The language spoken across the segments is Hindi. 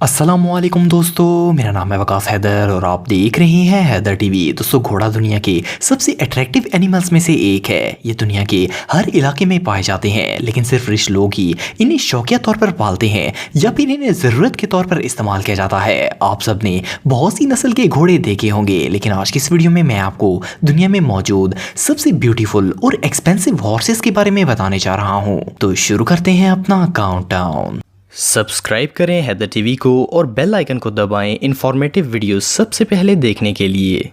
अस्सलामुअलैकुम दोस्तों, मेरा नाम है वकास हैदर और आप देख रहे हैं हैदर टीवी। दोस्तों, घोड़ा दुनिया के सबसे अट्रैक्टिव एनिमल्स में से एक है। ये दुनिया के हर इलाके में पाए जाते हैं, लेकिन सिर्फ रिच लोग ही इन्हें शौकिया तौर पर पालते हैं या फिर इन्हें ज़रूरत के तौर पर इस्तेमाल किया जाता है। आप सब ने बहुत सी नस्ल के घोड़े देखे होंगे, लेकिन आज की इस वीडियो में मैं आपको दुनिया में मौजूद सबसे ब्यूटीफुल और एक्सपेंसिव हॉर्सेस के बारे में बताने जा रहा हूँ। तो शुरू करते हैं अपना काउंटडाउन। सब्सक्राइब करें हैदर टीवी को और बेल आइकन को दबाएं इन्फॉर्मेटिव वीडियोस सबसे पहले देखने के लिए।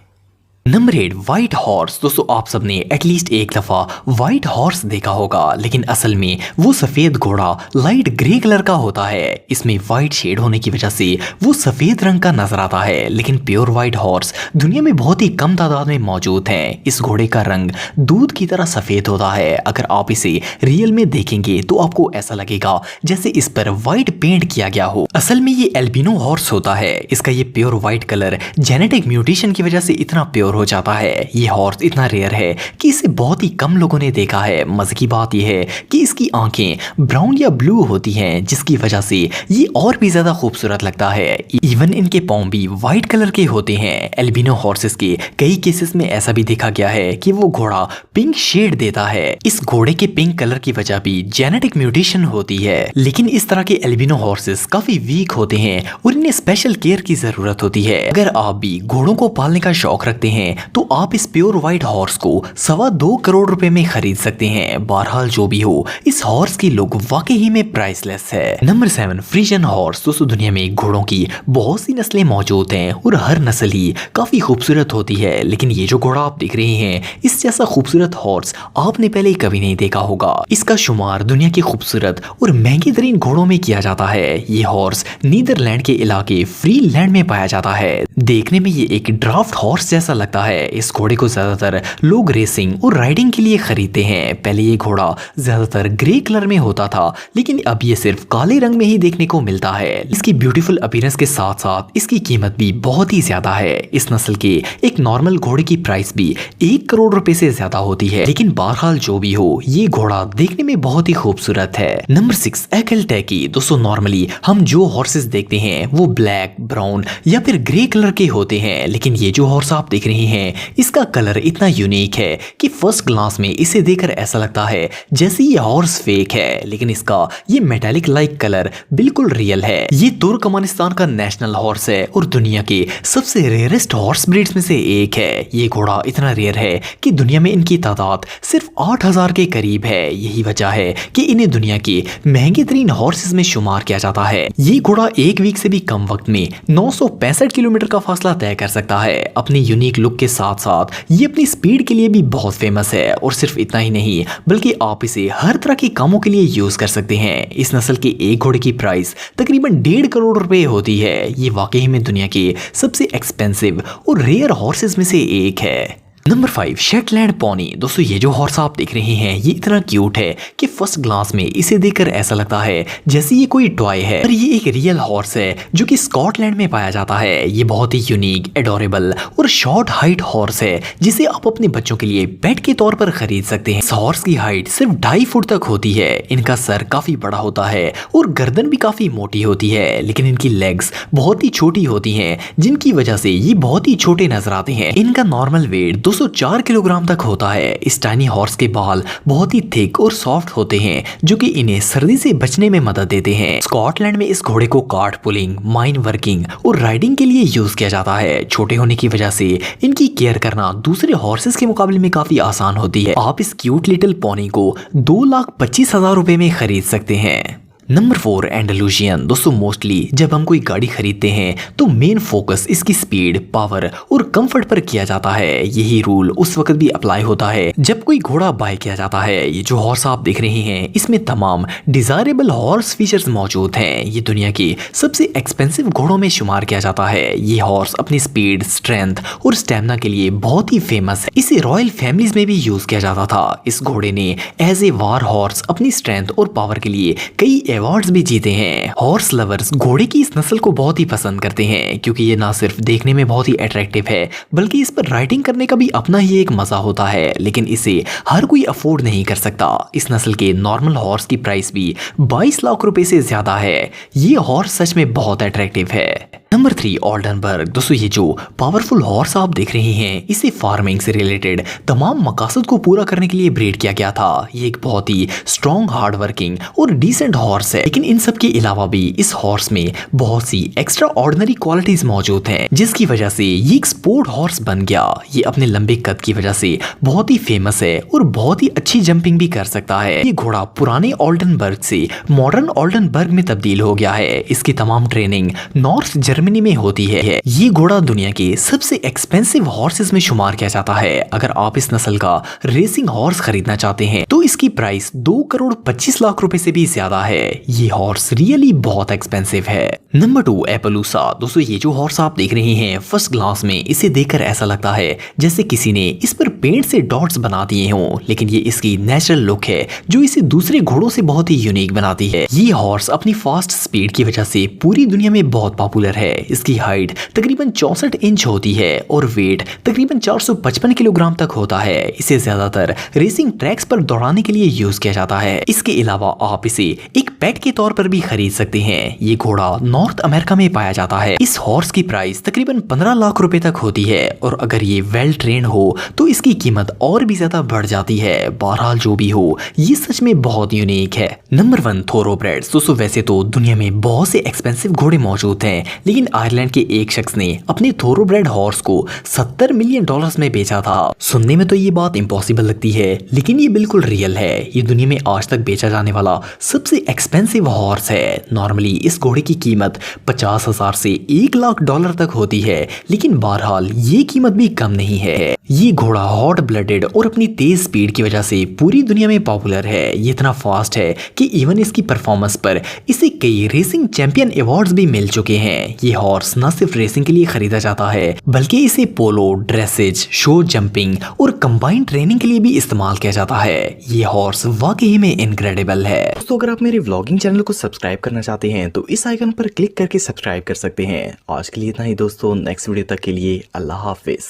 Number 8, white horse. दोस्तों, आप सबने एटलीस्ट एक दफ़ा व्हाइट हॉर्स देखा होगा, लेकिन असल में वो सफ़ेद घोड़ा लाइट ग्रे कलर का होता है। इसमें व्हाइट शेड होने की वजह से वो सफ़ेद रंग का नजर आता है, लेकिन प्योर व्हाइट हॉर्स दुनिया में बहुत ही कम तादाद में मौजूद हैं। इस घोड़े का रंग दूध की तरह सफ़ेद होता है। अगर आप इसे रियल में देखेंगे तो आपको ऐसा लगेगा जैसे इस पर व्हाइट पेंट किया गया हो। असल में ये एल्बिनो हॉर्स होता है। इसका ये pure white colour genetic mutation की वजह से इतना प्योर हो जाता है। ये हॉर्स इतना रेयर है कि इसे बहुत ही कम लोगों ने देखा है। मजे की बात यह है कि इसकी आंखें ब्राउन या ब्लू होती हैं, जिसकी वजह से ये और भी ज्यादा खूबसूरत लगता है। इवन इनके पाँव भी व्हाइट कलर के होते हैं। एल्बिनो हॉर्सेस के कई केसेस में ऐसा भी देखा गया है कि वो घोड़ा पिंक शेड देता है। इस घोड़े के पिंक कलर की वजह भी जेनेटिक म्यूटेशन होती है। लेकिन इस तरह के एल्बिनो हॉर्सेस काफी वीक होते हैं और इन्हें स्पेशल केयर की जरूरत होती है। अगर आप भी घोड़ों को पालने का शौक रखते हैं तो आप इस प्योर व्हाइट हॉर्स को 2.25 करोड़ रुपए में खरीद सकते हैं। बहरहाल जो भी हो, इस हॉर्स की लुक वाकई में प्राइसलेस है। Number 7, Friesian horse. दोस्तों, दुनिया में घोड़ों की बहुत सी नस्लें मौजूद हैं और हर नस्ल ही काफी खूबसूरत होती है, लेकिन ये जो घोड़ा आप देख रहे हैं, इस जैसा खूबसूरत हॉर्स आपने पहले कभी नहीं देखा होगा। इसका शुमार दुनिया के खूबसूरत और महंगे तरीन घोड़ों में किया जाता है। ये हॉर्स नीदरलैंड के इलाके फ्रीलैंड में पाया जाता है। देखने में ये एक ड्राफ्ट हॉर्स जैसा लगता है। इस घोड़े को ज्यादातर लोग रेसिंग और राइडिंग के लिए खरीदते हैं। पहले ये घोड़ा ज्यादातर ग्रे कलर में होता था, लेकिन अब ये सिर्फ काले रंग में ही देखने को मिलता है। इसकी ब्यूटीफुल अपीयरेंस के साथ साथ इसकी कीमत भी बहुत ही ज्यादा है। इस नस्ल के एक नॉर्मल घोड़े की प्राइस भी 1 करोड़ रुपए से ज्यादा होती है। लेकिन बहरहाल जो भी हो, ये घोड़ा देखने में बहुत ही खूबसूरत है। नंबर 6, एकल टैकी। दोस्तों, नॉर्मली हम जो हॉर्सेस देखते हैं वो ब्लैक, ब्राउन या फिर ग्रे कलर के होते हैं, लेकिन ये जो हॉर्स आप देख रहे हैं, इसका कलर इतना यूनिक है कि फर्स्ट ग्लांस में इसे देखकर ऐसा लगता है जैसे ये हॉर्स फेक है, लेकिन इसका ये मेटालिक लाइक कलर बिल्कुल रियल है। ये तुर्कमेनिस्तान का नेशनल हॉर्स है और दुनिया के सबसे रेयरेस्ट हॉर्स ब्रीड्स में से एक है। ये घोड़ा इतना रेयर है कि दुनिया में इनकी तादाद सिर्फ 8000 के करीब है। यही वजह है कि इन्हें दुनिया के महंगे तरीन हॉर्सेस में शुमार किया जाता है। ये घोड़ा एक वीक से भी कम वक्त में 965 किलोमीटर का फासला तय कर सकता है। अपनी यूनिक लुक के साथ साथ ये अपनी स्पीड के लिए भी बहुत फेमस है। और सिर्फ इतना ही नहीं, बल्कि आप इसे हर तरह के कामों के लिए यूज कर सकते हैं। इस नस्ल के एक घोड़े की प्राइस तकरीबन 1.5 करोड़ रुपए होती है। ये वाकई में दुनिया के सबसे एक्सपेंसिव और रेयर हॉर्सेस में से एक है। Number 5, Shetland pony. दोस्तों, ये जो हॉर्स आप देख रहे हैं, ये इतना क्यूट है कि फर्स्ट ग्लांस में इसे देखकर ऐसा लगता है जैसे ये कोई टॉय है। पर ये एक रियल हॉर्स है जो कि स्कॉटलैंड में पाया जाता है। ये बहुत ही यूनिक, एडोरेबल और शॉर्ट हाइट हॉर्स है, जिसे आप अपने बच्चों के लिए पेट के तौर पर खरीद सकते हैं। इस हॉर्स की हाइट सिर्फ 2.5 फुट तक होती है। इनका सर काफी बड़ा होता है और गर्दन भी काफी मोटी होती है, लेकिन इनकी लेग्स बहुत ही छोटी होती हैं, जिनकी वजह से ये बहुत ही छोटे नजर आते हैं। इनका नॉर्मल वेट 204 किलोग्राम तक होता है। इस टाइनी हॉर्स के बाल बहुत ही थिक और सॉफ्ट होते हैं, जो कि इन्हें सर्दी से बचने में मदद देते हैं। स्कॉटलैंड में इस घोड़े को कार्ट पुलिंग, माइन वर्किंग और राइडिंग के लिए यूज किया जाता है। छोटे होने की वजह से इनकी केयर करना दूसरे हॉर्सेस के मुकाबले में काफी आसान होती है। आप इस क्यूट लिटिल पोनी को 2,25,000 रुपए में खरीद सकते हैं। नंबर 4, एंडालुसियन। दोस्तों, मोस्टली जब हम कोई गाड़ी खरीदते हैं तो मेन फोकस इसकी स्पीड, पावर और कंफर्ट पर किया जाता है। यही रूल उस वक्त भी अप्लाई होता है जब कोई घोड़ा बाय किया जाता है। ये जो हॉर्स आप देख रहे हैं, इसमें तमाम डिजायरेबल हॉर्स फीचर्स मौजूद हैं। ये दुनिया के सबसे एक्सपेंसिव घोड़ों में शुमार किया जाता है। ये हॉर्स अपनी स्पीड, स्ट्रेंथ और स्टेमिना के लिए बहुत ही फेमस है। इसे रॉयल फैमिलीज में भी यूज किया जाता था। इस घोड़े ने एज ए वार हॉर्स अपनी स्ट्रेंथ और पावर के लिए कई अवार्ड्स भी जीते हैं। हॉर्स लवर्स घोड़े की इस नस्ल को बहुत ही पसंद करते हैं क्योंकि ये ना सिर्फ देखने में बहुत ही अट्रैक्टिव है बल्कि इस पर राइडिंग करने का भी अपना ही एक मजा होता है, लेकिन इसे हर कोई अफोर्ड नहीं कर सकता। इस नस्ल के नॉर्मल हॉर्स की प्राइस भी 22 लाख रुपए से ज्यादा है। ये हॉर्स सच में बहुत अट्रैक्टिव है। Number 3 Oldenburg. दोस्तों ये जो पावरफुल हॉर्स आप देख रहे हैं इसे फार्मिंग से रिलेटेड तमाम मकासद को पूरा करने के लिए ब्रीड किया गया था। ये एक बहुत ही स्ट्रॉन्ग, हार्ड वर्किंग और डिसेंट हॉर्स है, लेकिन इन सब के अलावा भी इस हॉर्स में बहुत सी एक्स्ट्रा ऑर्डिनरी क्वालिटीज मौजूद हैं जिसकी वजह से ये एक स्पोर्ट हॉर्स बन गया। ये अपने लंबे कद की वजह से बहुत ही फेमस है और बहुत ही अच्छी जंपिंग भी कर सकता है। ये घोड़ा पुराने ओल्डनबर्ग से मॉडर्न ओल्डनबर्ग में तब्दील हो गया है। इसकी तमाम ट्रेनिंग नॉर्थ जर्मनी में होती है। ये घोड़ा दुनिया के सबसे एक्सपेंसिव हॉर्सेस में शुमार किया जाता है। अगर आप इस नस्ल का रेसिंग हॉर्स खरीदना चाहते हैं तो इसकी प्राइस 2 करोड़ 25 लाख रुपए से भी ज्यादा है। ये हॉर्स रियली बहुत एक्सपेंसिव है। नंबर 2 एपलूसा। दोस्तों ये जो हॉर्स आप देख रहे हैं फर्स्ट ग्लांस में इसे देखकर ऐसा लगता है जैसे किसी ने इस पर पेंट से डॉट्स बना दिए हों, लेकिन ये इसकी नेचुरल लुक है जो इसे दूसरे घोड़ों से बहुत ही यूनिक बनाती है। ये हॉर्स अपनी फास्ट स्पीड की वजह से पूरी दुनिया में बहुत पॉपुलर है। इसकी हाइट तकरीबन 64 इंच होती है और वेट तकरीबन 455 किलोग्राम तक होता है। इसे ज्यादातर रेसिंग ट्रैक्स पर दौड़ाने के लिए यूज किया जाता है। इसके अलावा आप इसे एक पेट के तौर पर भी खरीद सकते हैं। ये घोड़ा नॉर्थ अमेरिका में पाया जाता है। इस हॉर्स की प्राइस तकरीबन 15 लाख रुपए तक होती है और अगर ये वेल ट्रेन हो तो इसकी कीमत और भी ज्यादा बढ़ जाती है। बहरहाल जो भी हो ये सच में बहुत यूनिक है। नंबर 1 थोरोब्रेड्स। दोस्तों वैसे तो दुनिया में बहुत से एक्सपेंसिव घोड़े मौजूद हैं, लेकिन आयरलैंड के एक शख्स ने अपने थोरोब्रेड हॉर्स को $70 मिलियन में बेचा था। सुनने में तो ये बात इम्पॉसिबल लगती है, लेकिन ये बिल्कुल रियल है। ये दुनिया में आज तक बेचा जाने वाला सबसे एक्सपेंसिव हॉर्स है। नॉर्मली इस घोड़े की कीमत 50,000 से $1 लाख तक होती है, लेकिन बहरहाल ये कीमत भी कम नहीं है। ये घोड़ा हॉट ब्लडेड और अपनी तेज स्पीड की वजह से पूरी दुनिया में पॉपुलर है। ये इतना फास्ट है कि इवन इसकी परफॉर्मेंस पर इसे कई रेसिंग चैंपियन अवार्ड्स भी मिल चुके हैं। ये हॉर्स न सिर्फ रेसिंग के लिए खरीदा जाता है बल्कि इसे पोलो, ड्रेसेज, शो जंपिंग और कंबाइंड ट्रेनिंग के लिए भी इस्तेमाल किया जाता है। ये हॉर्स वाकई में इनक्रेडिबल है। दोस्तों अगर आप मेरे व्लॉगिंग चैनल को सब्सक्राइब करना चाहते हैं तो इस आइकन पर क्लिक करके सब्सक्राइब कर सकते हैं। आज के लिए इतना ही दोस्तों, नेक्स्ट वीडियो तक के लिए अल्लाह हाफिज।